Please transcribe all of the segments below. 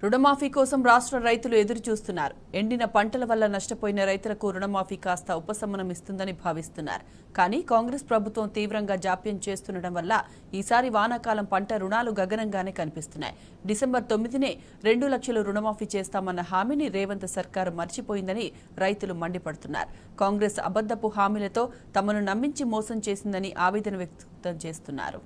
రుణమాఫీ కోసం రాష్ట్ర రైతులు ఎదురు చూస్తున్నారు. ఎండిన పంటల వల్ల నష్టపోయిన రైతులకు రుణమాఫీ కాస్త ఉపశమనం ఇస్తుందని భావిస్తున్నారు. కానీ కాంగ్రెస్ ప్రభుత్వం తీవ్రంగా జాప్యం చేస్తుండటం వల్ల ఈసారి వానాకాలం పంట రుణాలు గగనంగానే కనిపిస్తున్నాయి. డిసెంబర్ 9నే 2 లక్షలు రుణమాఫీ చేస్తామన్న హామీని రేవంత్ సర్కారు మర్చిపోయిందని రైతులు మండిపడుతున్నారు. కాంగ్రెస్ అబద్ధపు హామీలతో తమను నమ్మించి మోసం చేసిందని ఆవేదన వ్యక్తం చేస్తున్నారు.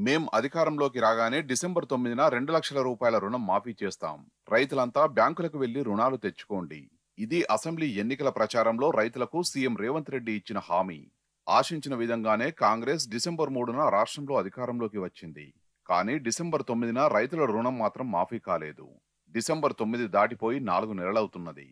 మేం అధికారంలోకి రాగానే డిసెంబర్ 9న 2 లక్షల రూపాయల రుణం మాఫీ చేస్తాం. రైతులంతా బ్యాంకులకు వెళ్లి రుణాలు తెచ్చుకోండి. ఇది అసెంబ్లీ ఎన్నికల ప్రచారంలో రైతులకు సీఎం రేవంత్ రెడ్డి ఇచ్చిన హామీ. ఆశించిన విధంగానే కాంగ్రెస్ డిసెంబర్ 3న రాష్ట్రంలో అధికారంలోకి వచ్చింది. కానీ డిసెంబర్ 9న రైతుల రుణం మాత్రం మాఫీ కాలేదు. డిసెంబర్ 9 దాటిపోయి 4 నెలలవుతున్నది.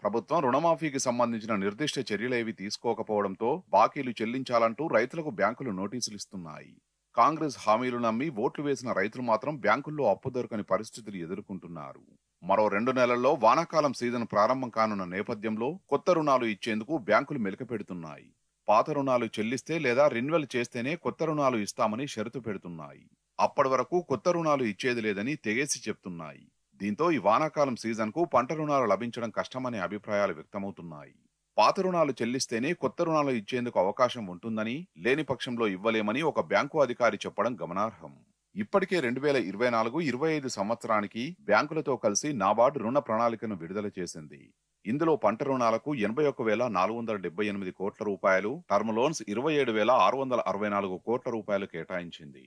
ప్రభుత్వం రుణమాఫీకి సంబంధించిన నిర్దిష్ట చర్యలేవి తీసుకోకపోవడంతో బాకీలు చెల్లించాలంటూ రైతులకు బ్యాంకులు నోటీసులు ఇస్తున్నాయి. కాంగ్రెస్ హామీలు నమ్మి ఓట్లు వేసిన రైతులు మాత్రం బ్యాంకుల్లో అప్పు దొరకని పరిస్థితులు ఎదుర్కొంటున్నారు. మరో 2 నెలల్లో వానాకాలం సీజన్ ప్రారంభం కానున్న నేపథ్యంలో కొత్త రుణాలు ఇచ్చేందుకు బ్యాంకులు మెలికపెడుతున్నాయి. పాత రుణాలు చెల్లిస్తే లేదా రెన్యువల్ చేస్తేనే కొత్త రుణాలు ఇస్తామని షరతు పెడుతున్నాయి. అప్పటి వరకు కొత్త రుణాలు ఇచ్చేది లేదని తెగేసి చెప్తున్నాయి. దీంతో ఈ వానాకాలం సీజన్కు పంట రుణాలు లభించడం కష్టమనే అభిప్రాయాలు వ్యక్తమవుతున్నాయి. పాత రుణాలు చెల్లిస్తేనే కొత్త రుణాలు ఇచ్చేందుకు అవకాశం ఉంటుందని, లేని పక్షంలో ఇవ్వలేమని ఒక బ్యాంకు అధికారి చెప్పడం గమనార్హం. ఇప్పటికే 2024-25 సంవత్సరానికి బ్యాంకులతో కలిసి నాబార్డు రుణ ప్రణాళికను విడుదల చేసింది. ఇందులో పంట రుణాలకు 81,478 కోట్ల రూపాయలు, టర్మ్ లోన్స్ 27,664 కోట్ల రూపాయలు కేటాయించింది.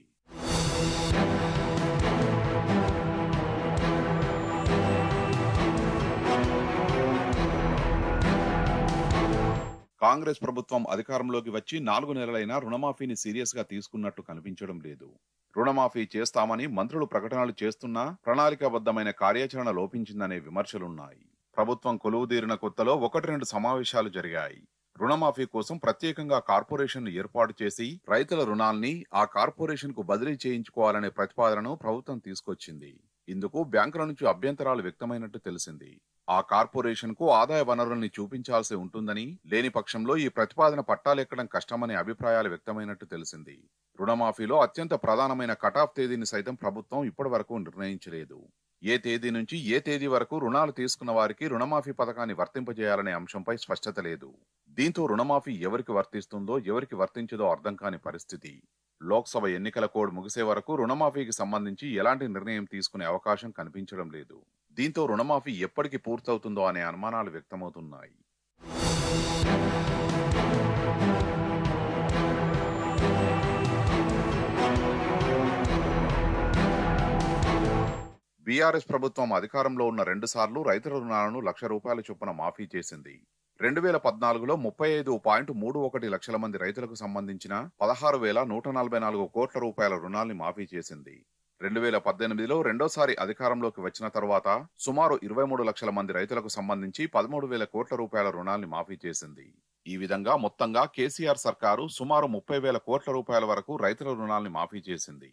కాంగ్రెస్ ప్రభుత్వం అధికారంలోకి వచ్చి 4 నెలలైనా రుణమాఫీని సీరియస్ గా తీసుకున్నట్టు కనిపించడం లేదు. రుణమాఫీ చేస్తామని మంత్రులు ప్రకటనలు చేస్తున్నా ప్రణాళికాబద్ధమైన కార్యాచరణ లోపించిందనే విమర్శలున్నాయి. ప్రభుత్వం కొలువుదీరిన కొత్తలో 1-2 సమావేశాలు జరిగాయి. రుణమాఫీ కోసం ప్రత్యేకంగా కార్పొరేషన్ ఏర్పాటు చేసి రైతుల రుణాల్ని ఆ కార్పొరేషన్ కు బదిలీ చేయించుకోవాలనే ప్రతిపాదనను ప్రభుత్వం తీసుకొచ్చింది. ఇందుకు బ్యాంకుల నుంచి అభ్యంతరాలు వ్యక్తమైనట్టు తెలిసింది. ఆ కార్పొరేషన్ కు ఆదాయ వనరుల్ని చూపించాల్సి ఉంటుందని, లేని పక్షంలో ఈ ప్రతిపాదన పట్టాలెక్కడం కష్టమనే అభిప్రాయాలు వ్యక్తమైనట్టు తెలిసింది. రుణమాఫీలో అత్యంత ప్రధానమైన కటాఫ్ తేదీని సైతం ప్రభుత్వం ఇప్పటి వరకు నిర్ణయించలేదు. ఏ తేదీ నుంచి ఏ తేదీ వరకు రుణాలు తీసుకున్న వారికి రుణమాఫీ పథకాన్ని వర్తింపజేయాలనే అంశంపై స్పష్టత లేదు. దీంతో రుణమాఫీ ఎవరికి వర్తిస్తుందో ఎవరికి వర్తించదో అర్థం కాని పరిస్థితి. లోక్సభ ఎన్నికల కోడ్ ముగిసే వరకు రుణమాఫీకి సంబంధించి ఎలాంటి నిర్ణయం తీసుకునే అవకాశం కనిపించడం లేదు. దీంతో రుణమాఫీ ఎప్పటికి పూర్తవుతుందో అనే అనుమానాలు వ్యక్తమవుతున్నాయి. బీఆర్ఎస్ ప్రభుత్వం అధికారంలో ఉన్న 2 సార్లు రైతుల రుణాలను 1 లక్ష రూపాయల చొప్పున మాఫీ చేసింది. 2014లో 35.31 లక్షల మంది రైతులకు సంబంధించిన 16,144 కోట్ల రూపాయల రుణాల్ని మాఫీ చేసింది. 2018లో రెండోసారి అధికారంలోకి వచ్చిన తర్వాత సుమారు 23 లక్షల మంది రైతులకు సంబంధించి 13,000 కోట్ల రూపాయల రుణాల్ని మాఫీ చేసింది. ఈ విధంగా మొత్తంగా కేసీఆర్ సర్కారు సుమారు 30,000 కోట్ల రూపాయల వరకు రైతుల రుణాల్ని మాఫీ చేసింది.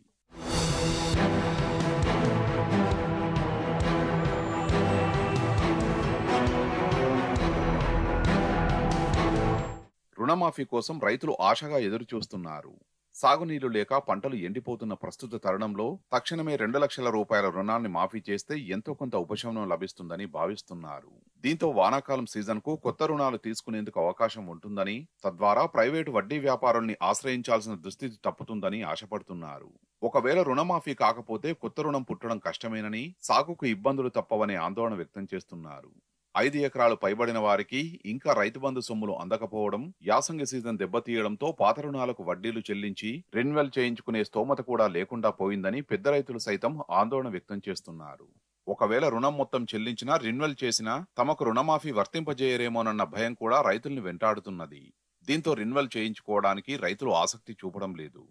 రుణమాఫీ కోసం రైతులు ఆశగా ఎదురుచూస్తున్నారు. సాగునీళ్లు లేక పంటలు ఎండిపోతున్న ప్రస్తుత తరుణంలో తక్షణమే 2 లక్షల రూపాయల రుణాన్ని మాఫీ చేస్తే ఎంతో కొంత ఉపశమనం లభిస్తుందని భావిస్తున్నారు. దీంతో వానాకాలం సీజన్ కు కొత్త రుణాలు తీసుకునేందుకు అవకాశం ఉంటుందని, తద్వారా ప్రైవేటు వడ్డీ వ్యాపారుల్ని ఆశ్రయించాల్సిన దుస్థితి తప్పుతుందని ఆశపడుతున్నారు. ఒకవేళ రుణమాఫీ కాకపోతే కొత్త రుణం పుట్టడం కష్టమేనని, సాగుకు ఇబ్బందులు తప్పవనే ఆందోళన వ్యక్తం చేస్తున్నారు. 5 ఎకరాలు పైబడిన వారికి ఇంకా రైతు బంధు సొమ్ములు అందకపోవడం, యాసంగి సీజన్ దెబ్బతీయడంతో పాత రుణాలకు వడ్డీలు చెల్లించి రెన్యువల్ చేయించుకునే స్తోమత కూడా లేకుండా పోయిందని పెద్ద రైతులు సైతం ఆందోళన వ్యక్తం చేస్తున్నారు. ఒకవేళ రుణం మొత్తం చెల్లించినా రెన్యువల్ చేసినా తమకు రుణమాఫీ వర్తింపజేయరేమోనన్న భయం కూడా రైతుల్ని వెంటాడుతున్నది. దీంతో రెన్యువల్ చేయించుకోవడానికి రైతులు ఆసక్తి చూపడం లేదు.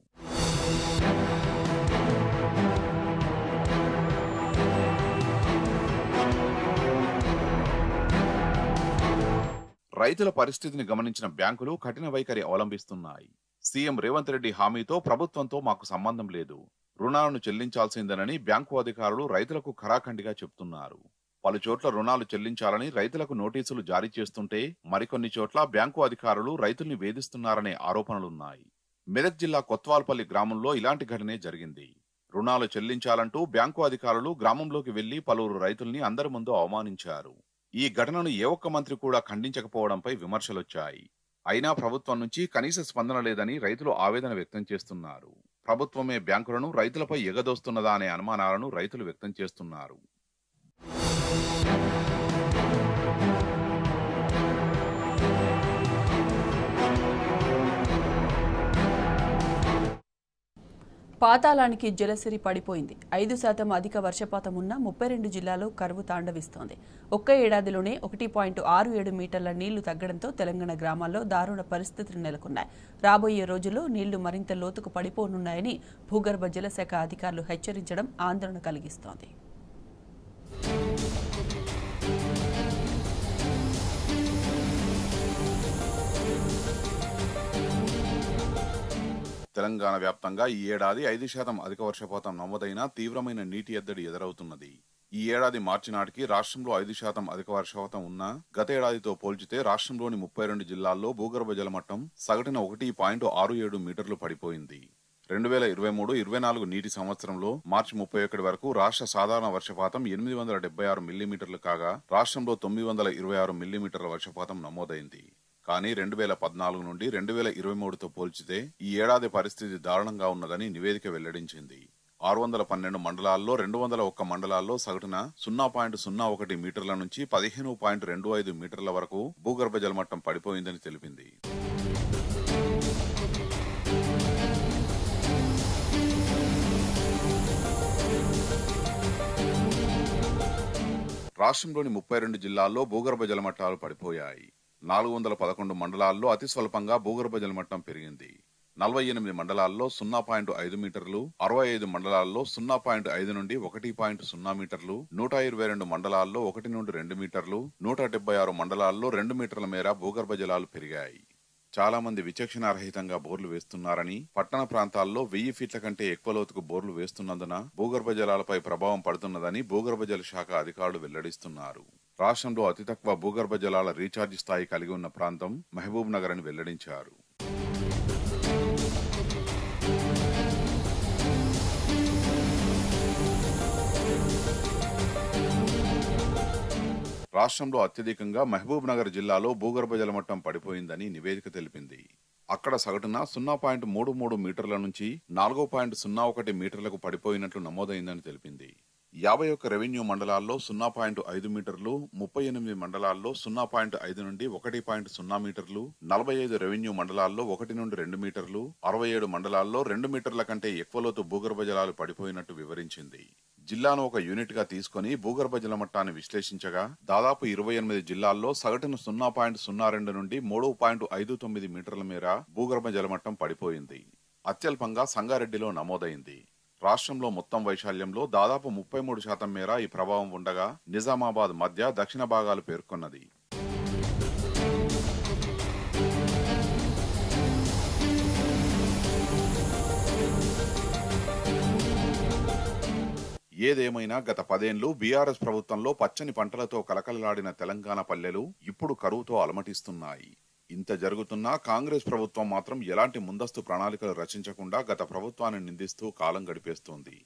రైతుల పరిస్థితిని గమనించిన బ్యాంకులు కఠిన వైఖరి అవలంబిస్తున్నాయి. సీఎం రేవంత్ రెడ్డి హామీతో ప్రభుత్వంతో మాకు సంబంధం లేదు, రుణాలను చెల్లించాల్సిందేనని బ్యాంకు అధికారులు రైతులకు ఖరాఖండిగా చెప్తున్నారు. పలు చోట్ల రుణాలు చెల్లించాలని రైతులకు నోటీసులు జారీ చేస్తుంటే మరికొన్ని చోట్ల బ్యాంకు అధికారులు రైతుల్ని వేధిస్తున్నారనే ఆరోపణలున్నాయి. మెదక్ జిల్లా కొత్వాల్పల్లి గ్రామంలో ఇలాంటి ఘటనే జరిగింది. రుణాలు చెల్లించాలంటూ బ్యాంకు అధికారులు గ్రామంలోకి వెళ్లి పలువురు రైతుల్ని అందరి ముందు అవమానించారు. ఈ ఘటనను ఏ ఒక్క మంత్రి కూడా ఖండించకపోవడంపై విమర్శలొచ్చాయి. అయినా ప్రభుత్వం నుంచి కనీస స్పందన లేదని రైతులు ఆవేదన వ్యక్తం చేస్తున్నారు. ప్రభుత్వమే బ్యాంకులను రైతులపై ఎగదోస్తున్నదా అనే అనుమానాలను రైతులు వ్యక్తం చేస్తున్నారు. పాతాళానికి జలసిరి పడిపోయింది. 5% అధిక వర్షపాతం ఉన్న 32 జిల్లాల్లో కరువు తాండవిస్తోంది. ఒక్క ఏడాదిలోనే 1.67 మీటర్ల నీళ్లు తగ్గడంతో తెలంగాణ గ్రామాల్లో దారుణ పరిస్థితులు నెలకొన్నాయి. రాబోయే రోజుల్లో నీళ్లు మరింత లోతుకు పడిపోనున్నాయని భూగర్భ జలశాఖ అధికారులు హెచ్చరించడం ఆందోళన కలిగిస్తోంది. తెలంగాణ వ్యాప్తంగా ఈ ఏడాది 5% అధిక వర్షపాతం నమోదైన తీవ్రమైన నీటి ఎద్దడి ఎదురవుతున్నది. ఈ ఏడాది మార్చి నాటికి రాష్ట్రంలో 5% అధిక వర్షపాతం ఉన్నా గత ఏడాదితో పోల్చితే రాష్ట్రంలోని 32 జిల్లాల్లో భూగర్భ జలమట్టం సగటున 1.67 మీటర్లు పడిపోయింది. 2023-24 నీటి సంవత్సరంలో మార్చి 31 వరకు రాష్ట్ర సాధారణ వర్షపాతం 876 మిల్లీమీటర్లు కాగా రాష్ట్రంలో 926 మిల్లీమీటర్ల వర్షపాతం నమోదైంది. కానీ 2014 నుండి 2023తో పోల్చితే ఈ ఏడాది పరిస్థితి దారుణంగా ఉన్నదని నివేదిక వెల్లడించింది. 612 మండలాల్లో 201 మండలాల్లో సగటున 0.01 మీటర్ల నుంచి 15.25 మీటర్ల వరకు భూగర్భ జలమట్టం పడిపోయిందని తెలిపింది. రాష్ట్రంలోని 32 జిల్లాల్లో భూగర్భ జలమట్టాలు పడిపోయాయి. 411 మండలాల్లో అతి స్వల్పంగా భూగర్భ జలమట్టం పెరిగింది. 48 మండలాల్లో 0.5 మీటర్లు, 65 మండలాల్లో 0.5 నుండి 1.0 మీటర్లు, 122 మండలాల్లో 1 నుండి 2 మీటర్లు, 176 మండలాల్లో 2 మీటర్ల మేర భూగర్భ జలాలు పెరిగాయి. చాలా మంది విచక్షణారహితంగా బోర్లు వేస్తున్నారని, పట్టణ ప్రాంతాల్లో 1000 ఫీట్ల కంటే ఎక్కువ లోతుకు బోర్లు వేస్తున్నందున భూగర్భ జలాలపై ప్రభావం పడుతున్నదని భూగర్భ జల శాఖ అధికారులు వెల్లడిస్తున్నారు. రాష్ట్రంలో అతి తక్కువ భూగర్భ జలాల రీఛార్జ్ స్థాయి కలిగి ఉన్న ప్రాంతం మహబూబ్ నగర్ అని వెల్లడించారు. రాష్ట్రంలో అత్యధికంగా మహబూబ్ నగర్ జిల్లాలో భూగర్భ జలమట్టం పడిపోయిందని నివేదిక తెలిపింది. అక్కడ సగటున 0.33 మీటర్ల నుంచి 4.01 మీటర్లకు పడిపోయినట్లు నమోదైందని తెలిపింది. 51 రెవెన్యూ మండలాల్లో 0.5 మీటర్లు, 38 మండలాల్లో 0.5 నుండి 1.0 మీటర్లు, 45 రెవెన్యూ మండలాల్లో 1 నుండి 2 మీటర్లు, 67 మండలాల్లో 2 మీటర్ల కంటే ఎక్కువ లోతు భూగర్భ జలాలు పడిపోయినట్టు వివరించింది. జిల్లాను ఒక యూనిట్ గా తీసుకుని భూగర్భ జలమట్టాన్ని విశ్లేషించగా దాదాపు 28 జిల్లాల్లో సగటున 0.02 నుండి 3.59 మీటర్ల మేర భూగర్భ జలమట్టం పడిపోయింది. అత్యల్పంగా సంగారెడ్డిలో నమోదైంది. రాష్ట్రంలో మొత్తం వైశాల్యంలో దాదాపు 33% మేర ఈ ప్రభావం ఉండగా నిజామాబాద్ మధ్య దక్షిణ భాగాలు పేర్కొన్నది. ఏదేమైనా గత 10 ఏళ్లు బీఆర్ఎస్ ప్రభుత్వంలో పచ్చని పంటలతో కలకలలాడిన తెలంగాణ పల్లెలు ఇప్పుడు కరువుతో అలమటిస్తున్నాయి. ఇంత జరుగుతున్నా కాంగ్రెస్ ప్రభుత్వం మాత్రం ఎలాంటి ముందస్తు ప్రణాళికలు రచించకుండా గత ప్రభుత్వాన్ని నిందిస్తూ కాలం గడిపేస్తోంది.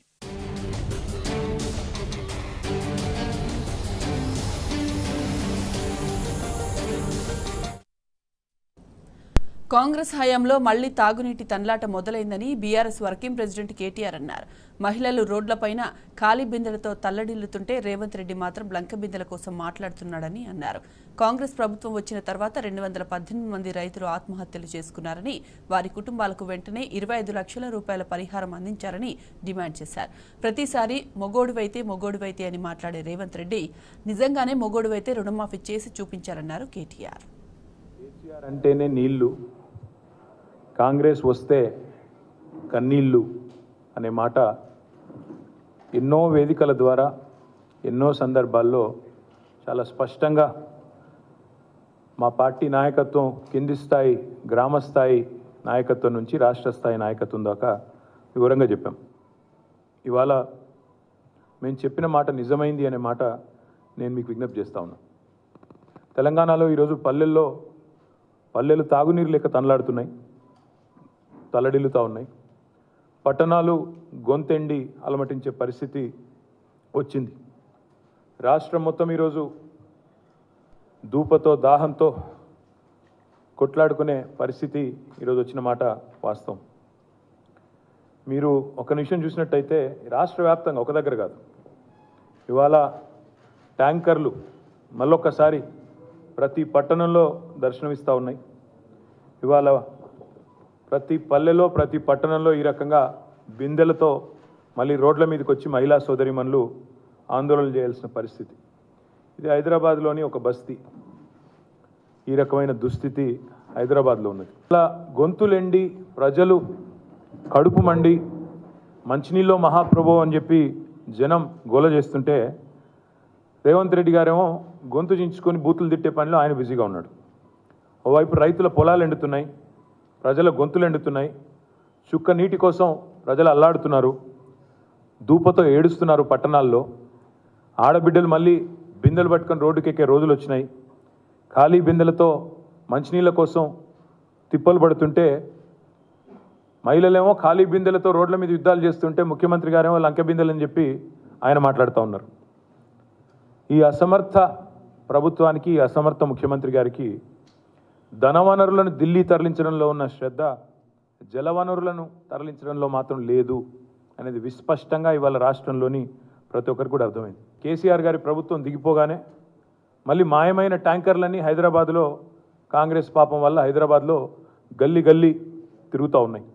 కాంగ్రెస్ హయాంలో మళ్లీ తాగునీటి తన్లాట మొదలైందని బీఆర్ఎస్ వర్కింగ్ ప్రెసిడెంట్ కేటీఆర్ అన్నారు. మహిళలు రోడ్లపైన ఖాళీ బిందెలతో తల్లడిల్లుతుంటే రేవంత్ రెడ్డి మాత్రం లంక బిందెల కోసం మాట్లాడుతున్నాడని అన్నారు. కాంగ్రెస్ ప్రభుత్వం వచ్చిన తర్వాత 218 మంది రైతులు ఆత్మహత్యలు చేసుకున్నారని, వారి కుటుంబాలకు వెంటనే 25 లక్షల రూపాయల పరిహారం అందించారని డిమాండ్ చేశారు. ప్రతిసారి మొగోడువైతే అని మాట్లాడే రేవంత్ రెడ్డి నిజంగానే మొగోడువైతే రుణమాఫీ చేసి చూపించారన్నారు కేటీఆర్. అంటేనే నీళ్లు, కాంగ్రెస్ వస్తే కన్నీళ్లు అనే మాట ఎన్నో వేదికల ద్వారా ఎన్నో సందర్భాల్లో చాలా స్పష్టంగా మా పార్టీ నాయకత్వం కింది స్థాయి గ్రామ స్థాయి నాయకత్వం నుంచి రాష్ట్ర స్థాయి నాయకత్వం దాకా వివరంగా చెప్పాం. ఇవాళ మేము చెప్పిన మాట నిజమైంది అనే మాట నేను మీకు విజ్ఞప్తి చేస్తా ఉన్నా. తెలంగాణలో ఈరోజు పల్లెలు తాగునీరు లేక తనలాడుతున్నాయి, తల్లడిల్లుతూ ఉన్నాయి. పట్టణాలు గొంతెండి అలమటించే పరిస్థితి వచ్చింది. రాష్ట్రం మొత్తం ఈరోజు దూపతో దాహంతో కొట్లాడుకునే పరిస్థితి ఈరోజు వచ్చిన మాట వాస్తవం. మీరు ఒక నిమిషం చూసినట్టయితే రాష్ట్ర వ్యాప్తంగా ఒక దగ్గర కాదు, ఇవాళ ట్యాంకర్లు మళ్ళొక్కసారి ప్రతి పట్టణంలో దర్శనమిస్తూ ఉన్నాయి. ఇవాళ ప్రతి పల్లెలో ప్రతి పట్టణంలో ఈ రకంగా బిందెలతో మళ్ళీ రోడ్ల మీదకి వచ్చి మహిళా సోదరిమణులు ఆందోళన చేయాల్సిన పరిస్థితి. ఇది హైదరాబాద్లోని ఒక బస్తీ. ఈ రకమైన దుస్థితి హైదరాబాద్లో ఉన్నది. అలా గొంతులెండి ప్రజలు కడుపు మండి మంచినీళ్ళో మహాప్రభు అని చెప్పి జనం గోల చేస్తుంటే రేవంత్ రెడ్డి గారేమో గొంతు చించుకొని బూతులు తిట్టే పనిలో ఆయన బిజీగా ఉన్నాడు. ఓవైపు రైతుల పొలాలు ఎండుతున్నాయి, ప్రజల గొంతులు ఎండుతున్నాయి, చుక్క నీటి కోసం ప్రజలు అల్లాడుతున్నారు, దూపతో ఏడుస్తున్నారు. పట్టణాల్లో ఆడబిడ్డలు మళ్ళీ బిందెలు పట్టుకొని రోడ్డుకెక్కే రోజులు వచ్చినాయి. ఖాళీ బిందెలతో మంచినీళ్ళ కోసం తిప్పలు పడుతుంటే మహిళలేమో ఖాళీ బిందెలతో రోడ్ల మీద యుద్ధాలు చేస్తుంటే ముఖ్యమంత్రి గారేమో లంకె బిందెలని చెప్పి ఆయన మాట్లాడుతూ ఉన్నారు. ఈ అసమర్థ ప్రభుత్వానికి, ఈ అసమర్థ ముఖ్యమంత్రి గారికి ధనవనరులను ఢిల్లీ తరలించడంలో ఉన్న శ్రద్ధ జలవనరులను తరలించడంలో మాత్రం లేదు అనేది విస్పష్టంగా ఇవాళ రాష్ట్రంలోని ప్రతి ఒక్కరికి కూడా అర్థమైంది. కేసీఆర్ గారి ప్రభుత్వం దిగిపోగానే మళ్ళీ మాయమైన ట్యాంకర్లన్నీ హైదరాబాద్లో కాంగ్రెస్ పాపం వల్ల హైదరాబాద్లో గల్లీ గల్లీ తిరుగుతూ ఉన్నాయి.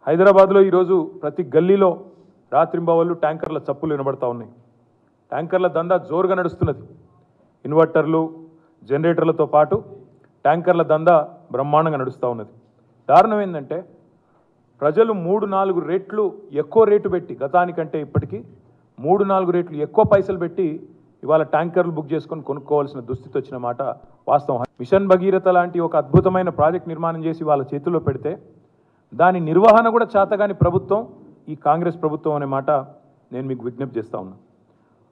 హైదరాబాద్లో ఈరోజు ప్రతి గల్లీలో రాత్రింబవళ్ళు ట్యాంకర్ల చప్పులు వినబడతా ఉన్నాయి. ట్యాంకర్ల దందా జోరుగా నడుస్తున్నది. ఇన్వర్టర్లు జనరేటర్లతో పాటు ట్యాంకర్ల దందా బ్రహ్మాండంగా నడుస్తూ ఉన్నది. దారుణం ఏంటంటే ప్రజలు 3-4 రెట్లు ఎక్కువ రేటు పెట్టి, గతానికంటే ఇప్పటికీ 3-4 రెట్లు ఎక్కువ పైసలు పెట్టి ఇవాళ ట్యాంకర్లు బుక్ చేసుకొని కొనుక్కోవాల్సిన దుస్థితి వచ్చిన మాట వాస్తవం. మిషన్ భగీరథ లాంటి ఒక అద్భుతమైన ప్రాజెక్ట్ నిర్మాణం చేసి వాళ్ళ చేతుల్లో పెడితే దాని నిర్వహణ కూడా చేతగాని ప్రభుత్వం ఈ కాంగ్రెస్ ప్రభుత్వం అనే మాట నేను మీకు విజ్ఞప్తి చేస్తూ ఉన్నా.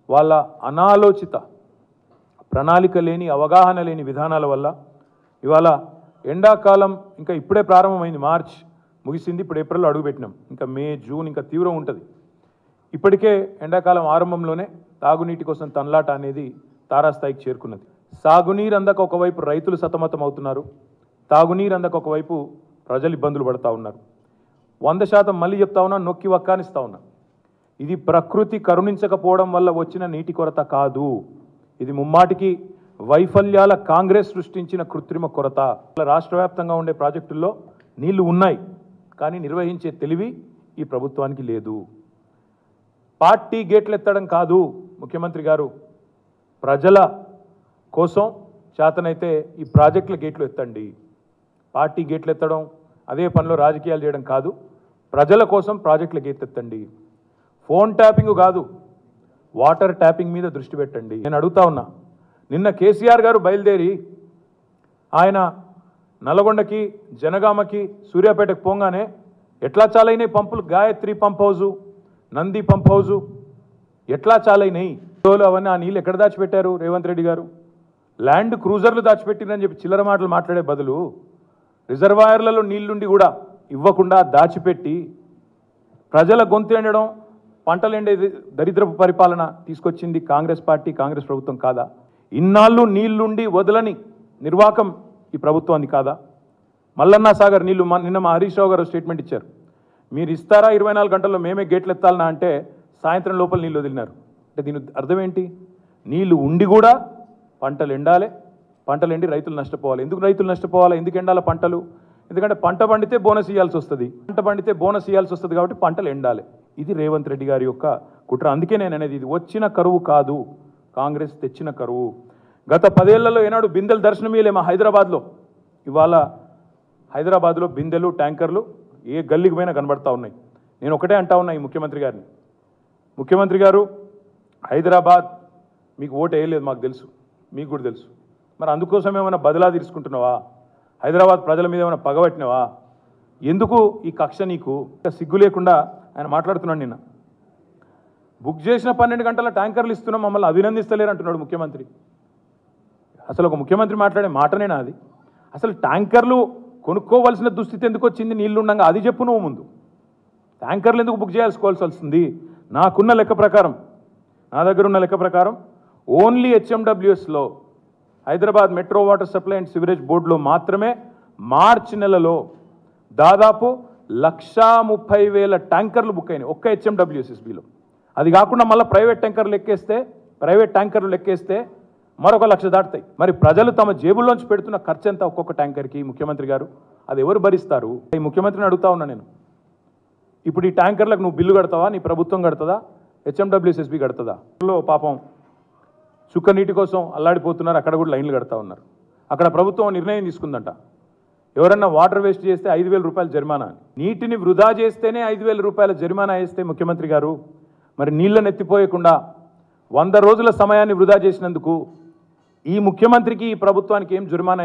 వాళ్ళ అనాలోచిత ప్రణాళిక లేని, అవగాహన లేని విధానాల వల్ల ఇవాళ ఎండాకాలం ఇంకా ఇప్పుడే ప్రారంభమైంది. మార్చ్ ముగిసింది, ఇప్పుడు ఏప్రిల్లో అడుగుపెట్టినాం. ఇంకా మే, జూన్ ఇంకా తీవ్రం ఉంటుంది. ఇప్పటికే ఎండాకాలం ఆరంభంలోనే తాగునీటి కోసం తన్లాట అనేది తారాస్థాయికి చేరుకున్నది. సాగునీరు అందక ఒకవైపు రైతులు సతమతం అవుతున్నారు, తాగునీరు అందక ఒకవైపు ప్రజలు ఇబ్బందులు పడుతూ ఉన్నారు. 100% మళ్ళీ చెప్తా ఉన్నా, నొక్కి వక్కానిస్తూ ఉన్నా, ఇది ప్రకృతి కరుణించకపోవడం వల్ల వచ్చిన నీటి కొరత కాదు. ఇది ముమ్మాటికి వైఫల్యాల కాంగ్రెస్ సృష్టించిన కృత్రిమ కొరత. రాష్ట్ర వ్యాప్తంగా ఉండే ప్రాజెక్టుల్లో నీళ్లు ఉన్నాయి, కానీ నిర్వహించే తెలివి ఈ ప్రభుత్వానికి లేదు. పార్టీ గేట్లు ఎత్తడం కాదు ముఖ్యమంత్రి గారు, ప్రజల కోసం చేతనైతే ఈ ప్రాజెక్టుల గేట్లు ఎత్తండి. పార్టీ గేట్లు ఎత్తడం, అదే పనిలో రాజకీయాలు చేయడం కాదు. ప్రజల కోసం ప్రాజెక్టుల గేట్లు ఎత్తండి. ఫోన్ ట్యాపింగ్ కాదు, వాటర్ ట్యాపింగ్ మీద దృష్టి పెట్టండి. నేను అడుగుతా ఉన్నా, నిన్న కేసీఆర్ గారు బయలుదేరి ఆయన నల్గొండకి, జనగామకి, సూర్యాపేటకు పోగానే ఎట్లా చాలైనాయి పంపులు? Gayatri pump house, Nandi pump house ఎట్లా చాలైనాయి? అవన్నీ ఆ నీళ్ళు ఎక్కడ దాచిపెట్టారు రేవంత్ రెడ్డి గారు? ల్యాండ్ క్రూజర్లు దాచిపెట్టిరని చెప్పి చిల్లర మాటలు మాట్లాడే బదులు రిజర్వాయర్లలో నీళ్లుండి కూడా ఇవ్వకుండా దాచిపెట్టి ప్రజల గొంతు ఎండడం, పంటలు ఎండే దరిద్రపు పరిపాలన తీసుకొచ్చింది కాంగ్రెస్ పార్టీ, కాంగ్రెస్ ప్రభుత్వం కాదా? ఇన్నాళ్ళు నీళ్లుండి వదలని నిర్వాకం ఈ ప్రభుత్వాన్ని కాదా? మల్లన్న సాగర్ నీళ్లు నిన్న మా హరీష్ రావు గారు స్టేట్మెంట్ ఇచ్చారు. మీరు ఇస్తారా 24 గంటల్లో మేమే గేట్లు ఎత్తాలనా అంటే సాయంత్రం లోపల నీళ్ళు వదిలినారు. అంటే దీని అర్థం ఏంటి? నీళ్లు ఉండి కూడా పంటలు ఎండాలి, పంటలు ఎండి రైతులు నష్టపోవాలి. ఎందుకు రైతులు నష్టపోవాలి? ఎందుకు ఎండాలి పంటలు? ఎందుకంటే పంట పండితే బోనస్ ఇవ్వాల్సి వస్తుంది, పంట పండితే బోనస్ ఇవ్వాల్సి వస్తుంది, కాబట్టి పంటలు ఎండాలి. ఇది రేవంత్ రెడ్డి గారి యొక్క కుట్ర. అందుకే నేను అనేది, ఇది వచ్చిన కరువు కాదు, కాంగ్రెస్ తెచ్చిన కరువు. గత 10 ఏళ్లలో ఏనాడు బిందెలు దర్శనమీయలే మా హైదరాబాద్లో. ఇవాళ హైదరాబాద్లో బిందెలు, ట్యాంకర్లు ఏ గల్లీకి పోయినా కనబడతా ఉన్నాయి. నేను ఒకటే అంటా ఉన్నా ఈ ముఖ్యమంత్రి గారిని, ముఖ్యమంత్రి గారు హైదరాబాద్ మీకు ఓటు వేయలేదు మాకు తెలుసు, మీకు కూడా తెలుసు. మరి అందుకోసం ఏమైనా బదిలా తీసుకుంటున్నావా? హైదరాబాద్ ప్రజల మీద ఏమైనా పగబట్టినావా? ఎందుకు ఈ కక్ష నీకు? సిగ్గు లేకుండా ఆయన మాట్లాడుతున్నాడు నిన్న. బుక్ చేసిన 12 గంటల ట్యాంకర్లు ఇస్తున్నాం, మమ్మల్ని అభినందిస్తలేరు అంటున్నాడు ముఖ్యమంత్రి. అసలు ఒక ముఖ్యమంత్రి మాట్లాడే మాటనేనా అది? అసలు ట్యాంకర్లు కొనుక్కోవాల్సిన దుస్థితి ఎందుకు వచ్చింది? నీళ్లు ఉండగా అది చెప్పు నువ్వు ముందు. ట్యాంకర్లు ఎందుకు బుక్ చేయాల్సుకోవాల్సి వస్తుంది? నాకున్న లెక్క ప్రకారం, నా దగ్గర ఉన్న లెక్క ప్రకారం ఓన్లీ హెచ్ఎండబ్ల్యూఎస్లో Hyderabad metro water supply and sewerage బోర్డులో మాత్రమే మార్చి నెలలో దాదాపు 130,000 ట్యాంకర్లు బుక్ అయినాయి ఒక్క హెచ్ఎండబ్ల్యూఎస్ఎస్బీలో. అది కాకుండా మళ్ళీ ప్రైవేట్ ట్యాంకర్లు లెక్కేస్తే మరొక 1,00,000 దాటుతాయి. మరి ప్రజలు తమ జేబుల్లోంచి పెడుతున్న ఖర్చు ఎంత ఒక్కొక్క ట్యాంకర్కి? ముఖ్యమంత్రి గారు అది ఎవరు భరిస్తారు? ఈ ముఖ్యమంత్రిని అడుగుతా ఉన్నా నేను. ఇప్పుడు ఈ ట్యాంకర్లకు నువ్వు బిల్లు కడతావా? నీ ప్రభుత్వం కడుతుందా? హెచ్ఎండబ్ల్యూఎస్ఎస్బీ కడుతుందా? పాపం చుక్క నీటి కోసం అల్లాడిపోతున్నారు, అక్కడ కూడా లైన్లు కడతా ఉన్నారు. అక్కడ ప్రభుత్వం నిర్ణయం తీసుకుందంట, ఎవరన్నా వాటర్ వేస్ట్ చేస్తే 5,000 రూపాయల జరిమానా. నీటిని వృధా చేస్తేనే 5,000 రూపాయల జరిమానా వేస్తే ముఖ్యమంత్రి గారు, మరి నీళ్ళని ఎత్తిపోయకుండా 100 రోజుల సమయాన్ని వృధా చేసినందుకు ఈ ముఖ్యమంత్రికి ఈ ప్రభుత్వానికి ఏం జరిమానా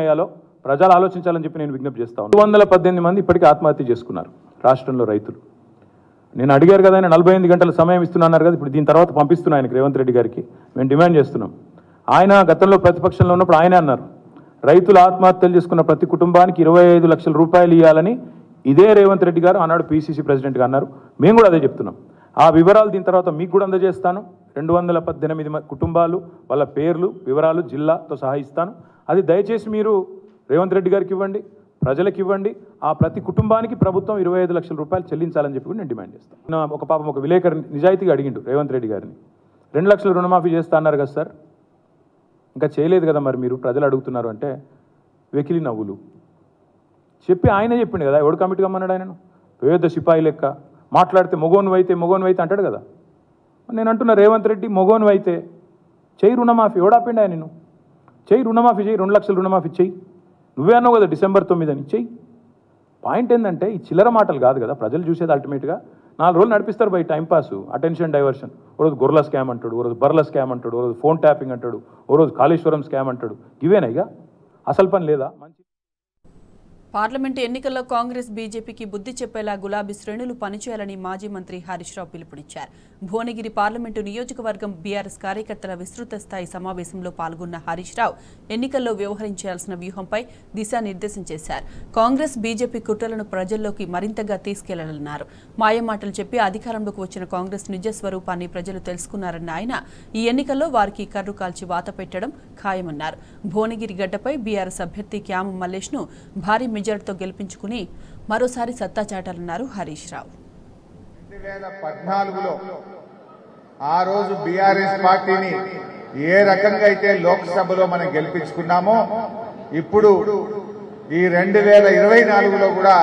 వేయాలో ప్రజలు ఆలోచించాలని చెప్పి నేను విజ్ఞప్తి చేస్తాను. 218 మంది ఇప్పటికీ ఆత్మహత్య చేసుకున్నారు రాష్ట్రంలో రైతులు. నేను అడిగారు కదా, ఆయన 48 గంటల సమయం ఇస్తున్నారు కదా, ఇప్పుడు దీని తర్వాత పంపిస్తున్నా ఆయనకి, రేవంత్ రెడ్డి గారికి మేము డిమాండ్ చేస్తున్నాం. ఆయన గతంలో ప్రతిపక్షంలో ఉన్నప్పుడు ఆయనే అన్నారు, రైతులు ఆత్మహత్యలు చేసుకున్న ప్రతి కుటుంబానికి 25 లక్షల రూపాయలు ఇవ్వాలని ఇదే రేవంత్ రెడ్డి గారు ఆనాడు పిసిసి ప్రెసిడెంట్గా అన్నారు. మేము కూడా అదే చెప్తున్నాం. ఆ వివరాలు దీని తర్వాత మీకు కూడా అందజేస్తాను. 218 కుటుంబాలు, వాళ్ళ పేర్లు, వివరాలు జిల్లాతో సహా ఇస్తాను. అది దయచేసి మీరు రేవంత్ రెడ్డి గారికి ఇవ్వండి, ప్రజలకు ఇవ్వండి. ఆ ప్రతి కుటుంబానికి ప్రభుత్వం 25 లక్షల రూపాయలు చెల్లించాలని చెప్పి కూడా నేను డిమాండ్ చేస్తాను. ఒక విలేకరు నిజాయితీగా అడిగిండు రేవంత్ రెడ్డి గారిని, 2 లక్షల రుణమాఫీ చేస్తా అన్నారు కదా సార్, ఇంకా చేయలేదు కదా మరి మీరు ప్రజలు అడుగుతున్నారు అంటే వెకిలి నవ్వులు చెప్పి ఆయనే చెప్పిండు కదా, ఎవడు కమిటీ కమ్మన్నాడు ఆయనను? పేద సిపాయి లెక్క మాట్లాడితే మొగోను అయితే అంటాడు కదా. నేను అంటున్నా రేవంత్ రెడ్డి మొగోను అయితే చెయ్యి రుణమాఫీ, ఎవడాపిండి ఆయన నేను చెయ్యి రుణమాఫీ, చెయ్యి 2 లక్షల రుణమాఫీ చెయ్యి. నువ్వే అన్నావు కదా డిసెంబర్ 9 అని, చెయ్యి. పాయింట్ ఏంటంటే ఈ చిల్లర మాటలు కాదు కదా ప్రజలు చూసేది. అల్టిమేట్గా 4 రోజులు నడిపిస్తారు బై టైంపాస్, అటెన్షన్ డైవర్షన్. ఓ రోజు గొర్రెల స్కామ్ అంటాడు, ఓ రోజు బర్రెల స్కామ్ అంటాడు, ఓ రోజు ఫోన్ ట్యాపింగ్ అంటాడు, ఓ రోజు కాళేశ్వరం స్కామ్ అంటాడు. ఇవేనా ఇక అసలు పని లేదా? మంచి పార్లమెంటు ఎన్నికల్లో కాంగ్రెస్ బీజేపీకి బుద్ధి చెప్పేలా గులాబీ శ్రేణులు పనిచేయాలని మాజీ మంత్రి హరీష్ రావు పిలుపునిచ్చారు. భువనగిరి పార్లమెంటు నియోజకవర్గం బీఆర్ఎస్ కార్యకర్తల విస్తృత స్థాయి సమావేశంలో పాల్గొన్న హరీష్ రావు ఎన్నికల్లో వ్యవహరించాల్సిన వ్యూహంపై దిశానిర్దేశం చేశారు. కాంగ్రెస్ బీజేపీ కుట్రలను ప్రజల్లోకి మరింతగా తీసుకెళ్లాలన్నారు. మాయమాటలు చెప్పి అధికారంలోకి వచ్చిన కాంగ్రెస్ నిజ స్వరూపాన్ని ప్రజలు తెలుసుకున్నారన్న ఆయన ఈ ఎన్నికల్లో వారికి కర్రు కాల్చి వాత పెట్టడం ఖాయమన్నారు. భువనగిరి గడ్డపై బీఆర్ఎస్ అభ్యర్థి క్యామ మల్లేష్ ను భారీ మెజార్టీతో గెలిపించుకుని మరోసారి సత్తా చాటాలన్నారు హరీష్ రావు. 2014లో ఆ రోజు బీఆర్ఎస్ పార్టీని ఏ రకంగా అయితే లోక్సభలో మనం గెలిపించుకున్నామో ఇప్పుడు ఈ 2024లో కూడా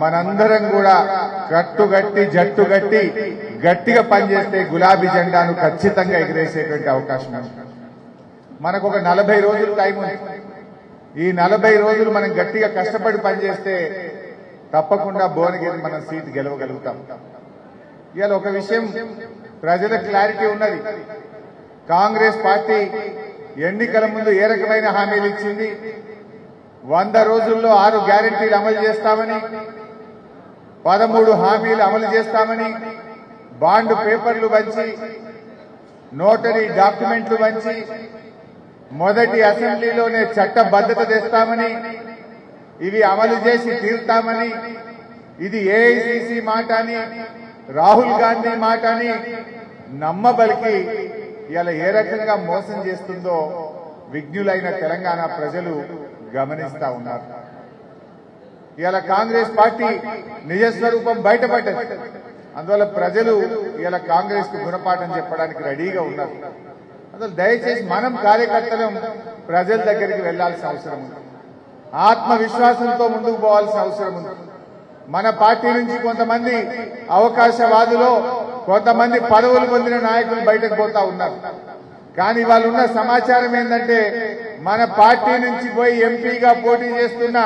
మనందరం కూడా కట్టుగట్టి జట్టుగట్టి గట్టిగా పనిచేస్తే గులాబీ జెండాను ఖచ్చితంగా ఎగిరేసేటువంటి అవకాశం ఉంది. మనకు ఒక 40 రోజులు టైం ఉంది. ఈ 40 రోజులు మనం గట్టిగా కష్టపడి పనిచేస్తే తప్పకుండా భువనగిరి మనం సీట్ గెలవగలుగుతాం. ఇవాళ ఒక విషయం ప్రజలకు క్లారిటీ ఉన్నది. కాంగ్రెస్ పార్టీ ఎన్నికల ముందు ఏ రకమైన హామీలు ఇచ్చింది? 100 రోజుల్లో 6 గ్యారెంటీలు అమలు చేస్తామని, 13 హామీలు అమలు చేస్తామని, బాండ్ పేపర్లు పంచి, నోటరీ డాక్యుమెంట్లు పంచి, మొదటి అసెంబ్లీలోనే చట్టబద్ధత తెస్తామని, ఇవి అమలు చేసి తీరుతామని, ఇది ఏఐసిసి మాట అని, రాహుల్ గాంధీ మాట అని నమ్మబలికి ఇలా ఏ రకంగా మోసం చేస్తుందో విజ్ఞులైన తెలంగాణ ప్రజలు గమనిస్తా ఉన్నారు. ఇలా కాంగ్రెస్ పార్టీ నిజస్వరూపం బయటపడ్డది. అందువల్ల ప్రజలు ఇలా కాంగ్రెస్ కు గుణపాఠం చెప్పడానికి రెడీగా ఉన్నారు. అందువల్ల దయచేసి మనం కార్యకర్తలం ప్రజల దగ్గరికి వెళ్లాల్సిన అవసరం ఉంది. ఆత్మవిశ్వాసంతో ముందుకు పోవాల్సిన అవసరం ఉంది. మన పార్టీ నుంచి కొంతమంది అవకాశవాదులు, కొంతమంది పదవులు పొందిన నాయకులు బయటకు పోతా ఉన్నారు. కానీ వాళ్ళు ఉన్న సమాచారం ఏంటంటే మన పార్టీ నుంచి పోయి ఎంపీగా పోటీ చేస్తున్న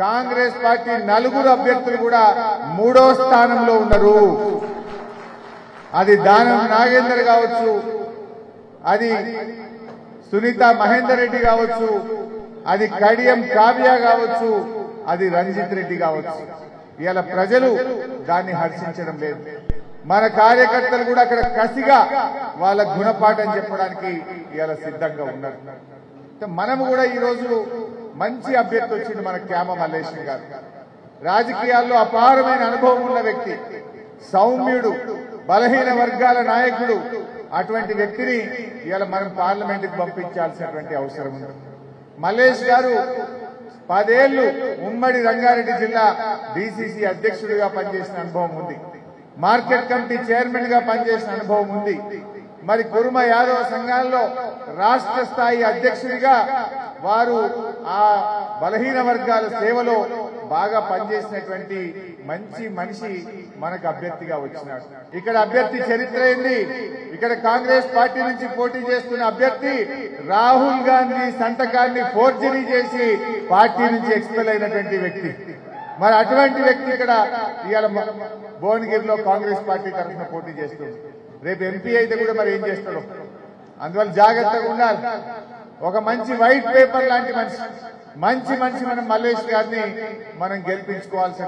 కాంగ్రెస్ పార్టీ 4 అభ్యర్థులు కూడా 3వ స్థానంలో ఉన్నారు. అది దానం నాగేందర్ కావచ్చు, అది సునీత మహేందర్ రెడ్డి కావచ్చు, అది కడియం కావ్య కావచ్చు, అది రంజిత్ రెడ్డి కావచ్చు. ఇవాళ ప్రజలు దాన్ని హర్షించడం లేదు. మన కార్యకర్తలు కూడా అక్కడ కసిగా వాళ్ళ గుణపాఠం చెప్పడానికి ఇవాళ సిద్ధంగా ఉన్నారు. మనము కూడా ఈరోజు మంచి అభ్యర్థి వచ్చింది మన క్యామ మల్లేశం గారు. రాజకీయాల్లో అపారమైన అనుభవం ఉన్న వ్యక్తి, సౌమ్యుడు, బలహీన వర్గాల నాయకుడు. అటువంటి వ్యక్తిని ఇవాళ మనం పార్లమెంటుకు పంపించాల్సినటువంటి అవసరం ఉంది. మల్లేష్ గారు 10 ఏళ్లు ఉమ్మడి రంగారెడ్డి జిల్లా డిసిసి అధ్యక్షుడిగా పనిచేసిన అనుభవం ఉంది. మార్కెట్ కమిటీ చైర్మన్ గా పనిచేసిన అనుభవం ఉంది. మరి కురుమ యాదవ సంఘాల్లో రాష్ట్ర స్థాయి అధ్యక్షుడిగా వారు ఆ బలహీన వర్గాల సేవలో బాగా పనిచేసినటువంటి మంచి మనిషి మనకు అభ్యర్థిగా వచ్చినాడు. ఇక్కడ అభ్యర్థి చరిత్ర ఏంది? ఇక్కడ కాంగ్రెస్ పార్టీ నుంచి పోటీ చేస్తున్న అభ్యర్థి రాహుల్ గాంధీ సంతకాన్ని ఫోర్జరీ చేసి పార్టీ నుంచి ఎక్స్పెల్ అయినటువంటి వ్యక్తి. మరి అటువంటి వ్యక్తి ఇక్కడ ఇవాళ భువనగిరిలో కాంగ్రెస్ పార్టీ తరఫున పోటీ చేస్తుంది. రేపు ఎంపీ అయితే కూడా మరి ఏం చేస్తాడో, అందువల్ల జాగ్రత్తగా ఉండాలి. ఒక మంచి వైట్ పేపర్ లాంటి మంచి మనం మల్లేష్ గారిని మనం గెలిపించుకోవాల్సిన